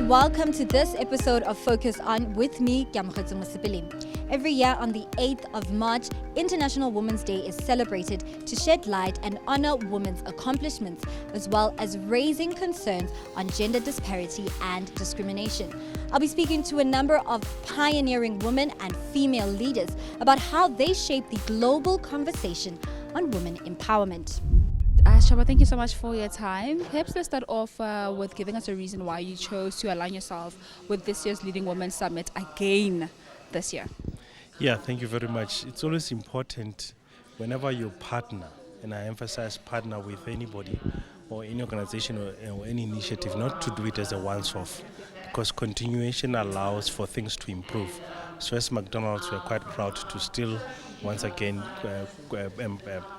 and welcome to this episode of Focus On with me, Kiamogetse Mosipeleng. Every year on the 8th of March, International Women's Day is celebrated to shed light and honor women's accomplishments, as well as raising concerns on gender disparity and discrimination. I'll be speaking to a number of pioneering women and female leaders about how they shape the global conversation on women empowerment. Sechaba, thank you so much for your time. Perhaps let's start off with giving us a reason why you chose to align yourself with this year's Leading Women Summit again this year. Yeah, thank you very much. It's always important whenever you partner, and I emphasize partner with anybody or any organization or any initiative, not to do it as a once-off, because continuation allows for things to improve. So as McDonald's, we're quite proud to still once again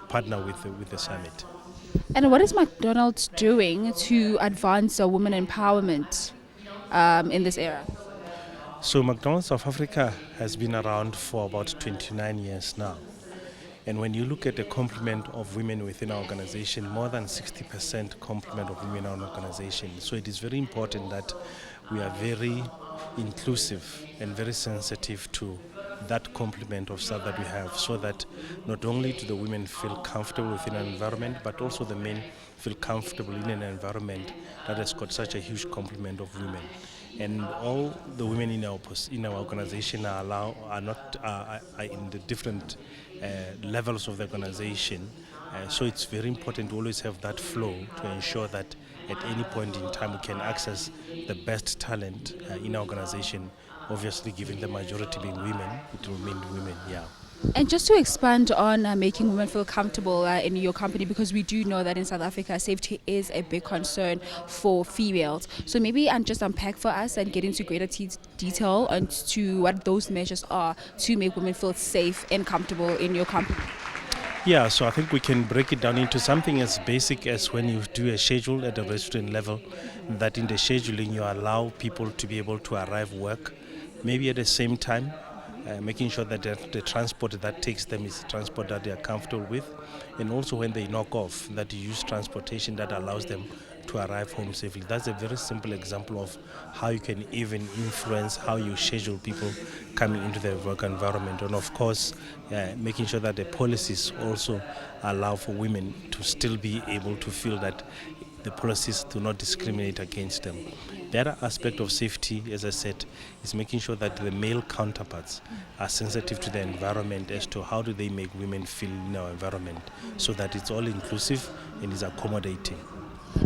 partner with the summit. And what is McDonald's doing to advance women empowerment in this era? So McDonald's South Africa has been around for about 29 years now. And when you look at the complement of women within our organization, more than 60% complement of women in our organization. So it is very important that we are very inclusive and very sensitive to that complement of staff that we have, so that not only do the women feel comfortable within an environment, but also the men feel comfortable in an environment that has got such a huge complement of women. And all the women in our organization are in the different levels of the organization. So it's very important to always have that flow to ensure that at any point in time we can access the best talent in our organization. Obviously, given the majority being women, it will mean women, yeah. And just to expand on making women feel comfortable in your company, because we do know that in South Africa, safety is a big concern for females. So maybe just unpack for us and get into greater detail on to what those measures are to make women feel safe and comfortable in your company. Yeah, so I think we can break it down into something as basic as when you do a schedule at a restaurant level, that in the scheduling you allow people to be able to arrive work, maybe at the same time, making sure that the transport that takes them is transport that they are comfortable with, and also when they knock off, that you use transportation that allows them to arrive home safely. That's a very simple example of how you can even influence how you schedule people coming into the work environment. And of course, making sure that the policies also allow for women to still be able to feel that the policies do not discriminate against them. The other aspect of safety, as I said, is making sure that the male counterparts are sensitive to the environment as to how do they make women feel in our environment, so that it's all inclusive and is accommodating.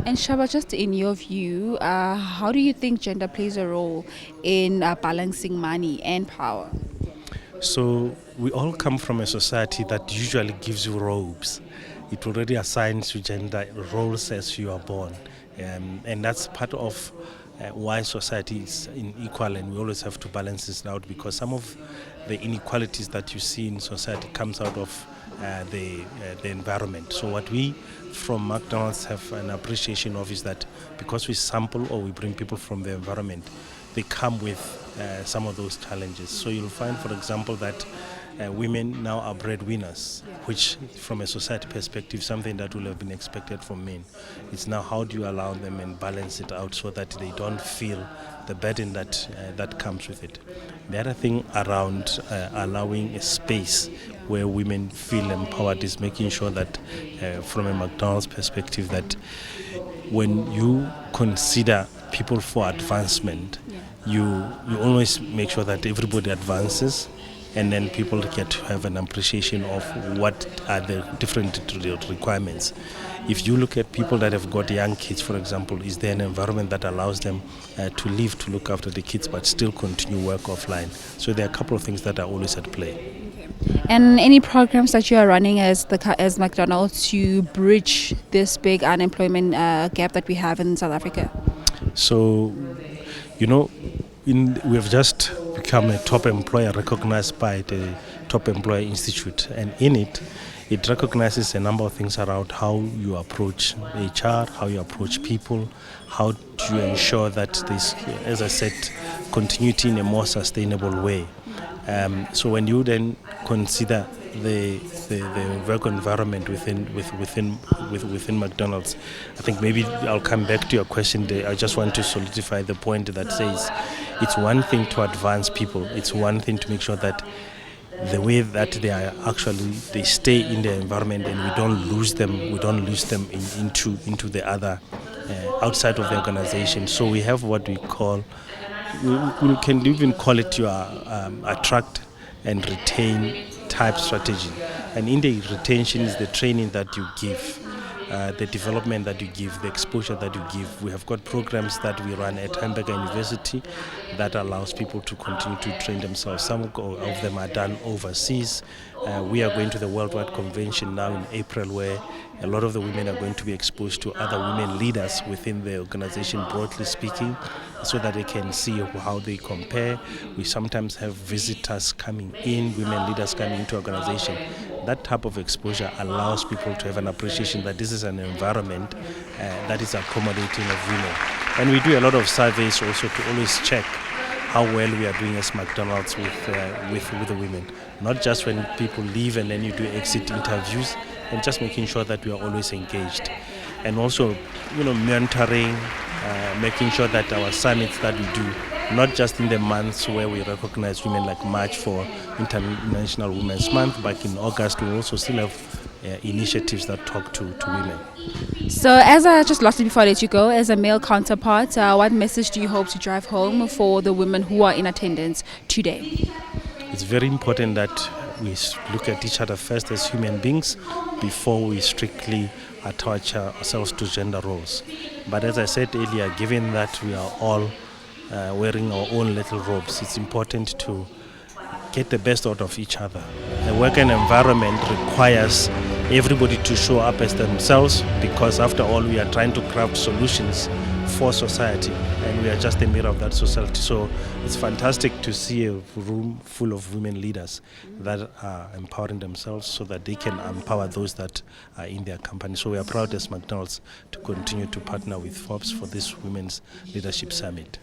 And Sechaba, just in your view, how do you think gender plays a role in balancing money and power? So we all come from a society that usually gives you robes. It already assigns you gender roles as you are born. And that's part of why society is unequal, and we always have to balance this out, because some of the inequalities that you see in society comes out of the environment. So what we from McDonald's have an appreciation of is that because we sample or we bring people from the environment, they come with some of those challenges. So you'll find, for example, that women now are breadwinners, which from a society perspective, something that would have been expected from men. It's now how do you allow them and balance it out so that they don't feel the burden that comes with it. The other thing around allowing a space where women feel empowered is making sure that from a McDonald's perspective, that when you consider people for advancement, you always make sure that everybody advances, and then people get to have an appreciation of what are the different requirements. If you look at people that have got young kids, for example, is there an environment that allows them to live, to look after the kids, but still continue work offline? So there are a couple of things that are always at play. Okay. And any programs that you are running as McDonald's to bridge this big unemployment gap that we have in South Africa? So, we have just become a top employer recognized by the Top Employer Institute, and in it recognizes a number of things around how you approach HR, how you approach people, how do you ensure that there's, as I said, continuity in a more sustainable way. So when you then consider the work environment within McDonald's. I think maybe I'll come back to your question there. I just want to solidify the point that says it's one thing to advance people. It's one thing to make sure that the way that they stay in their environment and we don't lose them into the other outside of the organization. So we have what we call, we can even call it your attract and retain type strategy. And in the retention is the training that you give, the development that you give, the exposure that you give. We have got programs that we run at Hamburger University that allows people to continue to train themselves. Some of them are done overseas. We are going to the Worldwide Convention now in April, where a lot of the women are going to be exposed to other women leaders within the organization, broadly speaking, so that they can see how they compare. We sometimes have visitors coming in, women leaders coming into organization. That type of exposure allows people to have an appreciation that this is an environment that is accommodating of women. And we do a lot of surveys also to always check how well we are doing as McDonald's with the women. Not just when people leave and then you do exit interviews, and just making sure that we are always engaged. And also, mentoring, making sure that our summits that we do, not just in the months where we recognize women like March for International Women's Month, but in August we also still have initiatives that talk to women. So as I just lastly before I let you go, as a male counterpart, what message do you hope to drive home for the women who are in attendance today? It's very important that we look at each other first as human beings before we strictly attach ourselves to gender roles. But as I said earlier, given that we are all wearing our own little robes, it's important to get the best out of each other. The working environment requires everybody to show up as themselves, because after all we are trying to craft solutions for society, and we are just a mirror of that society. So it's fantastic to see a room full of women leaders that are empowering themselves so that they can empower those that are in their company. So we are proud as McDonald's to continue to partner with Forbes for this Women's Leadership Summit.